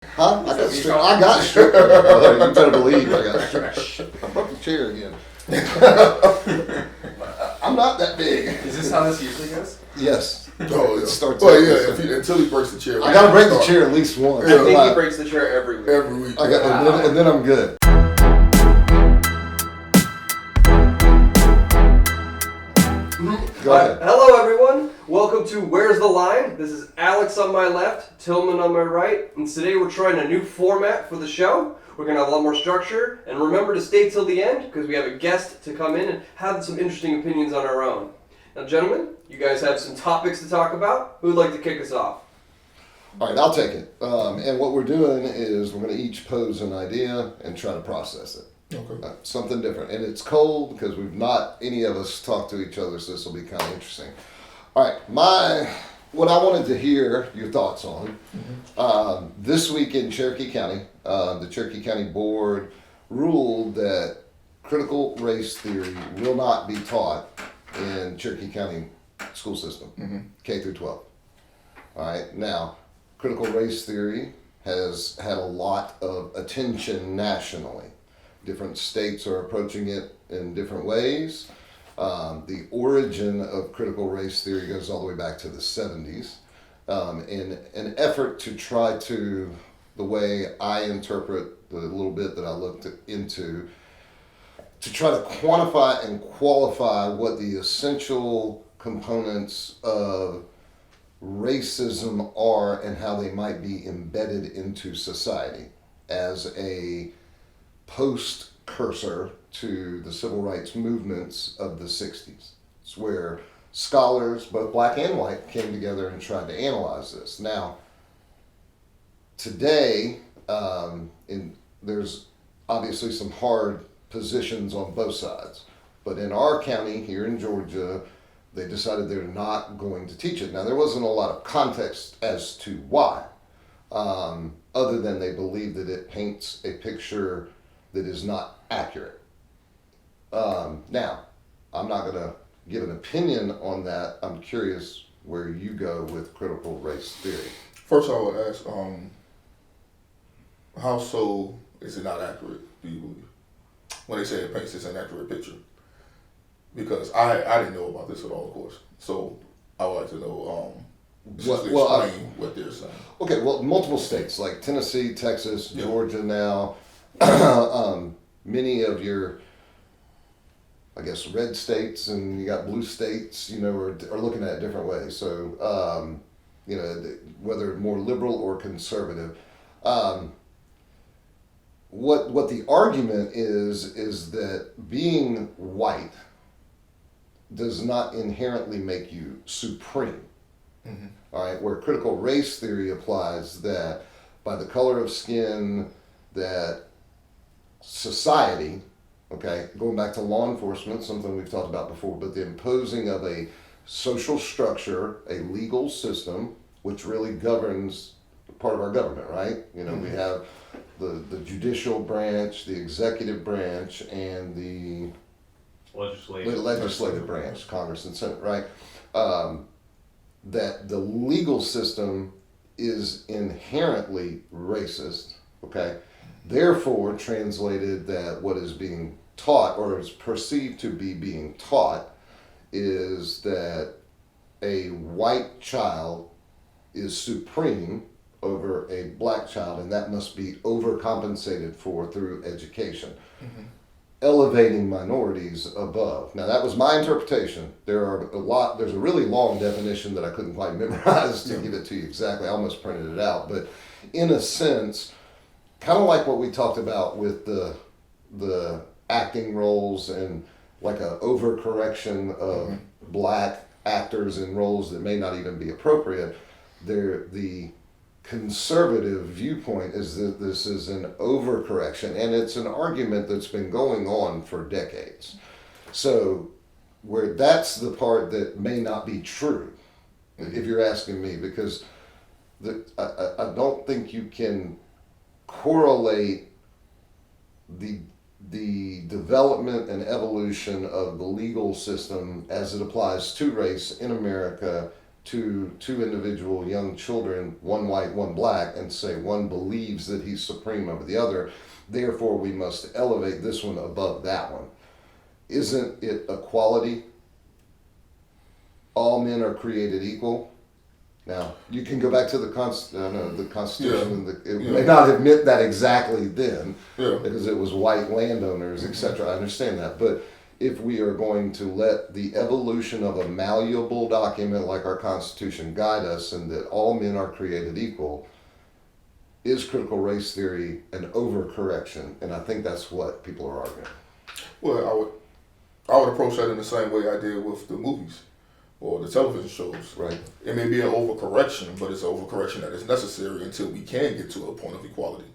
Huh? I got strict. Brother. You better believe I got strict. I broke the chair again. I'm not that big. Is this how this usually goes? Yes. Oh, It starts well, like yeah. this. Until he breaks the chair. I gotta break the chair at least once. I think he breaks the chair every week. every week. And then I'm good. Go ahead. Hello, everyone. Welcome to Where's the Line? This is Alex on my left, Tillman on my right, and today we're trying a new format for the show. We're going to have a lot more structure, and remember to stay till the end because we have a guest to come in and have some interesting opinions on our own. Now, gentlemen, you guys have some topics to talk about. Who would like to kick us off? All right, I'll take it. And what we're doing is we're going to each pose an idea and try to process it. Okay. Something different. And it's cold because we've not, any of us, talked to each other, so this will be kind of interesting. All right, what I wanted to hear your thoughts on, this week in Cherokee County, the Cherokee County Board ruled that critical race theory will not be taught in Cherokee County school system, K through 12. All right, now, critical race theory has had a lot of attention nationally. Different states are approaching it in different ways. The origin of critical race theory goes all the way back to the 70s in an effort to try to, the way I interpret the little bit that I looked into, to try to quantify and qualify what the essential components of racism are and how they might be embedded into society as a post-cursor to the civil rights movements of the 60s. It's where scholars, both black and white, came together and tried to analyze this. Now, today, there's obviously some hard positions on both sides. But in our county here in Georgia, they decided they're not going to teach it. Now, there wasn't a lot of context as to why, other than they believe that it paints a picture that is not accurate. Now, I'm not going to give an opinion on that. I'm curious where you go with critical race theory. First, I would ask, how so is it not accurate, do you believe? When they say it paints this inaccurate picture. Because I didn't know about this at all, of course. So I would like to know, explain what they're saying. Okay, well, multiple states like Tennessee, Texas, Georgia now, many of your, I guess, red states and you got blue states, are looking at it different ways. So, whether more liberal or conservative. What the argument is that being white does not inherently make you supreme. All right, where critical race theory applies that by the color of skin, that society, okay, going back to law enforcement, something we've talked about before, but the imposing of a social structure, a legal system, which really governs part of our government, right? We have the judicial branch, the executive branch, and the legislative branch, Congress and Senate, right? That the legal system is inherently racist, okay? Therefore, translated that what is being taught or is perceived to be being taught is that a white child is supreme over a black child, and that must be overcompensated for through education. Elevating minorities above. Now, that was my interpretation. There's a really long definition that I couldn't quite memorize to give it to you exactly. I almost printed it out, but in a sense, kind of like what we talked about with the acting roles and like a overcorrection of black actors in roles that may not even be appropriate. The conservative viewpoint is that this is an overcorrection, and it's an argument that's been going on for decades. So where that's the part that may not be true, if you're asking me, because I don't think you can correlate the development and evolution of the legal system as it applies to race in America to two individual young children, one white, one black, and say one believes that he's supreme over the other, therefore we must elevate this one above that one. Isn't it equality? All men are created equal. Now, you can go back to the Constitution. Yeah. It may not have meant that exactly then, Yeah. because it was white landowners, etc. I understand that. But if we are going to let the evolution of a malleable document like our Constitution guide us, and that all men are created equal, is critical race theory an overcorrection? And I think that's what people are arguing. Well, I would approach that in the same way I did with the movies or the television shows. Right. It may be an overcorrection, but it's an overcorrection that is necessary until we can get to a point of equality.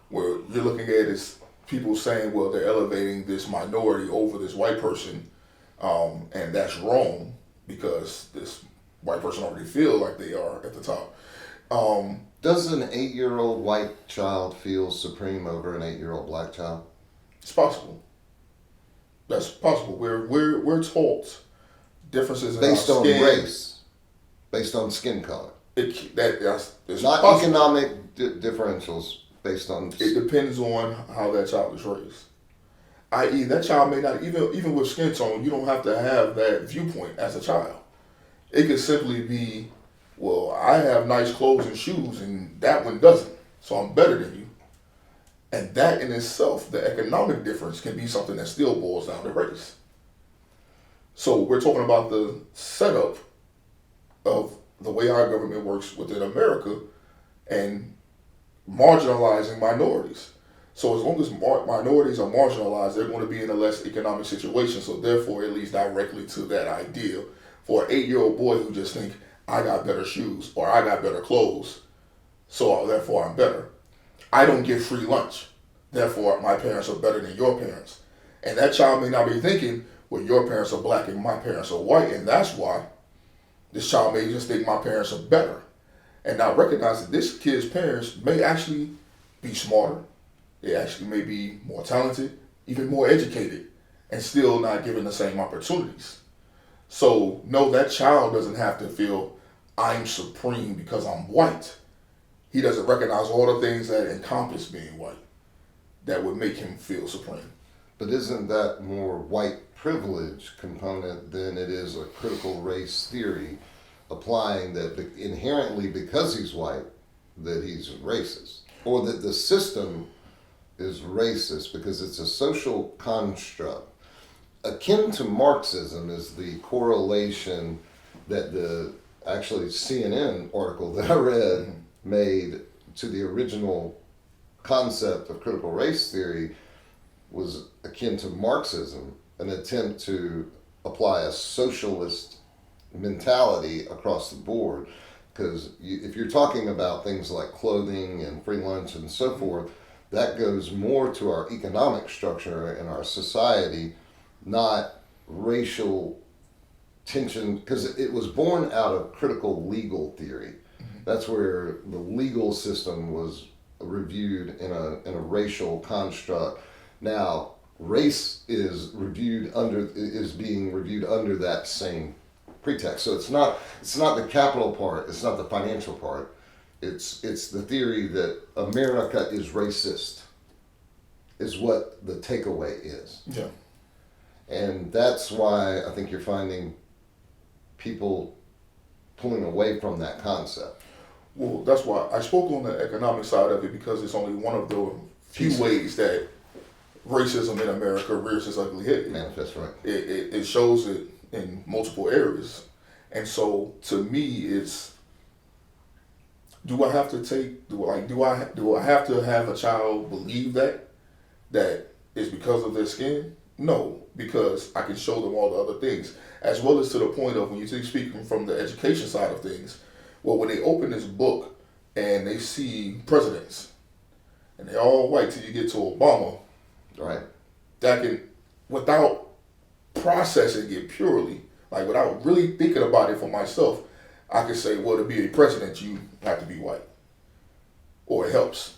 Where you're looking at is people saying, well, they're elevating this minority over this white person, and that's wrong because this white person already feel like they are at the top. Does an 8-year-old white child feel supreme over an 8-year-old black child? It's possible. That's possible. We're taught differences in Based our on skin. race, based on skin color, It's not possible. economic differentials based on. It depends on how that child is raised. I.e., that child may not even with skin tone. You don't have to have that viewpoint as a child. It could simply be, well, I have nice clothes and shoes, and that one doesn't, so I'm better than you. And that in itself, the economic difference can be something that still boils down to race. So we're talking about the setup of the way our government works within America and marginalizing minorities. So as long as minorities are marginalized, they're going to be in a less economic situation. So therefore, it leads directly to that idea for an 8-year-old boy who just think, I got better shoes or I got better clothes, so therefore I'm better. I don't get free lunch, therefore my parents are better than your parents. And that child may not be thinking, well, your parents are black and my parents are white, and that's why this child may just think my parents are better. And not recognize that this kid's parents may actually be smarter, they actually may be more talented, even more educated, and still not given the same opportunities. So no, that child doesn't have to feel I'm supreme because I'm white. He doesn't recognize all the things that encompass being white that would make him feel supreme. But isn't that more white privilege component than it is a critical race theory, applying that inherently because he's white, that he's racist, or that the system is racist because it's a social construct? Akin to Marxism is the correlation that the actually CNN article that I read made to the original concept of critical race theory was akin to Marxism, an attempt to apply a socialist mentality across the board. Because if you're talking about things like clothing and free lunch and so forth, that goes more to our economic structure in our society, not racial tension, because it was born out of critical legal theory. That's where the legal system was reviewed in a racial construct. Now, race is being reviewed under that same pretext. So it's not the capital part, it's not the financial part. It's the theory that America is racist is what the takeaway is. Yeah. And that's why I think you're finding people pulling away from that concept. Well, that's why I spoke on the economic side of it, because it's only one of the few ways that racism in America rears its ugly head. Manifest, right? It shows it in multiple areas. And so to me, it's, do I have to have a child believe that it's because of their skin? No, because I can show them all the other things, as well as to the point of when you speak from the education side of things. Well, when they open this book and they see presidents, and they're all white till you get to Obama, Right. that can, without processing it purely, like without really thinking about it for myself, I can say, well, to be a president, you have to be white, or it helps.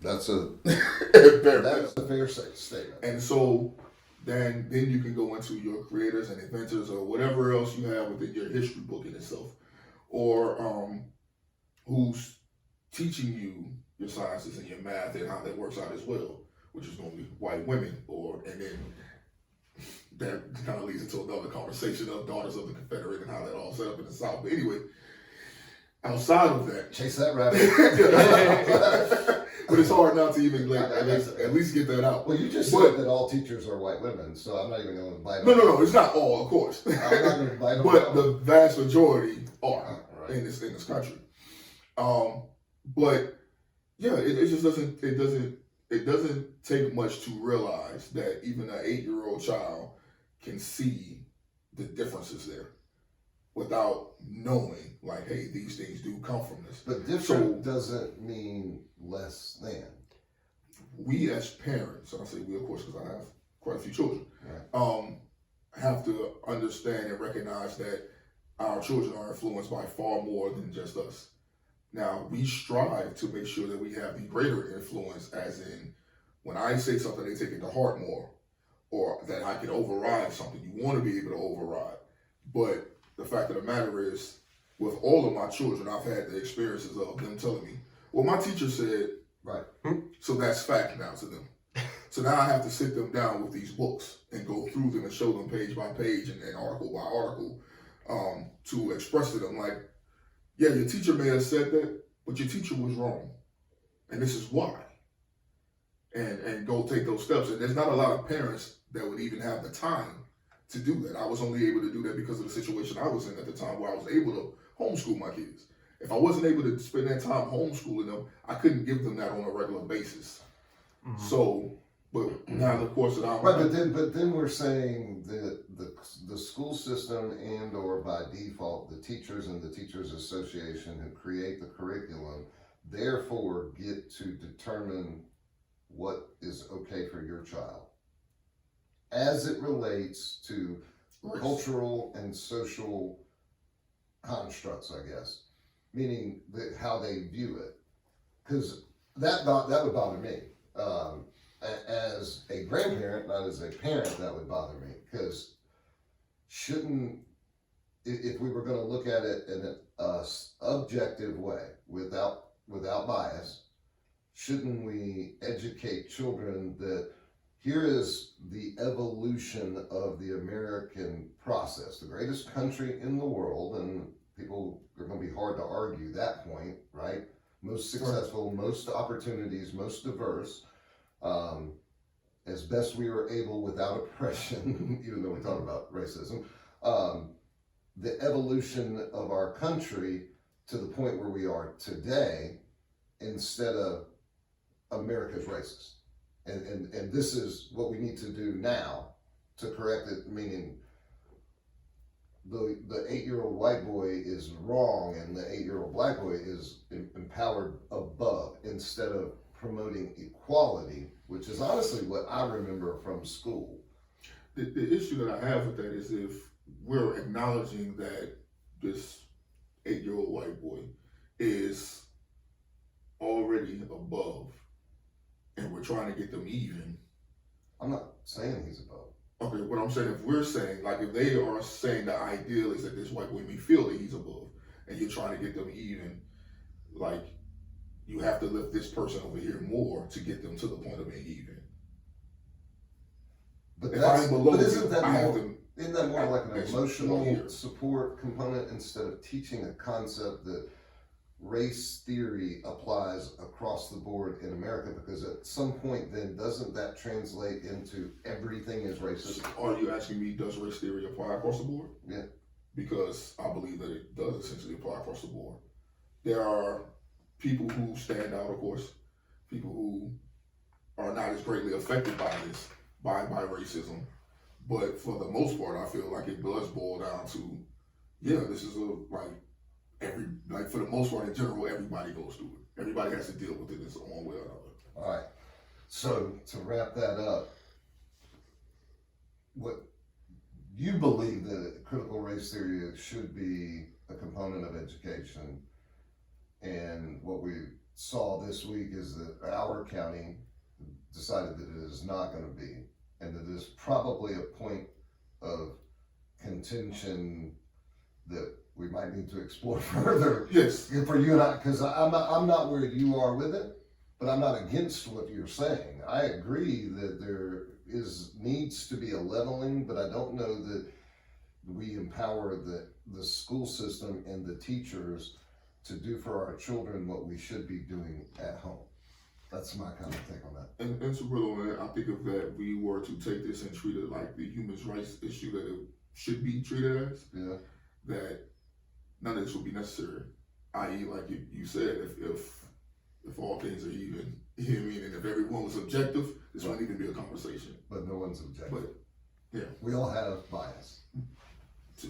That's a Very that's a fair statement. And so then you can go into your creators and inventors or whatever else you have within your history book in itself, or who's teaching you your sciences and your math and how that works out as well, which is going to be white women, and then that kind of leads into another conversation of daughters of the Confederate and how that all set up in the South. But anyway, outside of that, Chase that rabbit. but it's hard not to even at least get that out. Well, you just said that all teachers are white women, so I'm not even going to bite on No, it's not all, of course. I'm not going to bite on but the vast majority are right. in this country. But yeah, it just doesn't take much to realize that even an 8-year-old child can see the differences there without knowing, like, hey, these things do come from this. But different doesn't mean less than. We as parents, and I say we, of course, because I have quite a few children, right. Have to understand and recognize that our children are influenced by far more than just us. Now, we strive to make sure that we have the greater influence, as in, when I say something, they take it to heart more, or that I can override something. You want to be able to override. But the fact of the matter is, with all of my children, I've had the experiences of them telling me, well, my teacher said, right. So that's fact now to them. So now I have to sit them down with these books and go through them and show them page by page and article by article to express to them, like, yeah, your teacher may have said that, but your teacher was wrong. And this is why. And go take those steps. And there's not a lot of parents that would even have the time to do that. I was only able to do that because of the situation I was in at the time, where I was able to homeschool my kids. If I wasn't able to spend that time homeschooling them, I couldn't give them that on a regular basis. Mm-hmm. So, but now the course that I'm right, but then we're saying that the school system and or by default the teachers and the teachers association who create the curriculum therefore get to determine what is okay for your child as it relates to cultural and social constructs, I guess, meaning how they view it, because that would bother me. As a grandparent, not as a parent, that would bother me, because if we were going to look at it in an objective way, without bias, shouldn't we educate children that here is the evolution of the American process, the greatest country in the world, and people are going to be hard to argue that point, right? Most successful, most opportunities, most diverse. As best we were able without oppression, even though we talk about racism, the evolution of our country to the point where we are today, instead of America's racist. And this is what we need to do now to correct it, meaning the 8-year-old white boy is wrong and the 8-year-old black boy is empowered above, instead of promoting equality, which is honestly what I remember from school. The issue that I have with that is, if we're acknowledging that this 8-year-old white boy is already above and we're trying to get them even. I'm not saying he's above. Okay, what I'm saying, if we're saying, like, if they are saying the ideal is that this white boy may feel that he's above and you're trying to get them even, like, you have to lift this person over here more to get them to the point of being even. But if I'm below, isn't that more like an emotional support component, instead of teaching a concept that race theory applies across the board in America? Because at some point then, doesn't that translate into everything is racist? Are you asking me, does race theory apply across the board? Yeah. Because I believe that it does essentially apply across the board. There are people who stand out, of course, people who are not as greatly affected by this, by racism. But for the most part, I feel like it does boil down to, yeah, this is for the most part, in general, everybody goes through it. Everybody has to deal with it in one way or another. All right. So to wrap that up, what you believe that critical race theory should be a component of education, and what we saw this week is that our county decided that it is not going to be. and it is probably a point of contention that we might need to explore further. Yes. For you and I, because I'm not where you are with it, but I'm not against what you're saying. I agree that there needs to be a leveling, but I don't know that we empower the school system and the teachers to do for our children what we should be doing at home. That's my kind of take on that. And to build on that, I think if that we were to take this and treat it like the human rights issue that it should be treated as, Yeah. that none of this would be necessary. I.e., like you said, if all things are even, you know what I mean, and if everyone was objective, this wouldn't even be a conversation. But no one's objective. But yeah, We all have bias. to